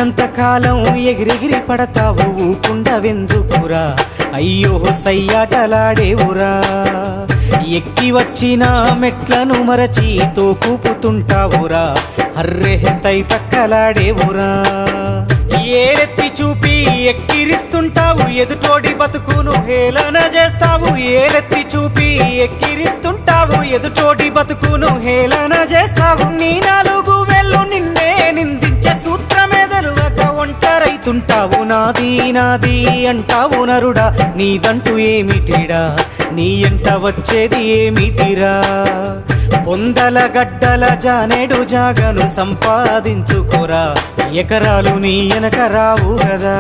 ఉన్నంత కాలం ఎగిరెగిరి పడతావు ఊకుండవెందుకురా అయ్యో సయ్యాటలాడేవురా ఎక్కి వచ్చిన మెట్లను మరచి తోకూపుతుంటావురా అర్రె తై తక్కలాడేవురా ఏరెత్తి చూపి ఎక్కిరిస్తుంటావు ఎదుటోడి బతుకును హేళన చేస్తావు ఏరెత్తి చూపి ఎక్కిరిస్తుంటావు ఎదుటోడి బతుకును హేళన చేస్తావు నీ నాలుగు వేళ్ళు నిన్నే నిందించే సూత్రమెదలువక ఒంటరైతుంటావు నాది నాది అంటావు నరుడా నీదంటూ ఏమిటిడా నీ ఎంట వచ్చేది ఏమిటిరా పొందల గడ్డల జానేడు జాగను సంపాదించుకోరా ఎకరాలు నీ వెనక రావు కదా।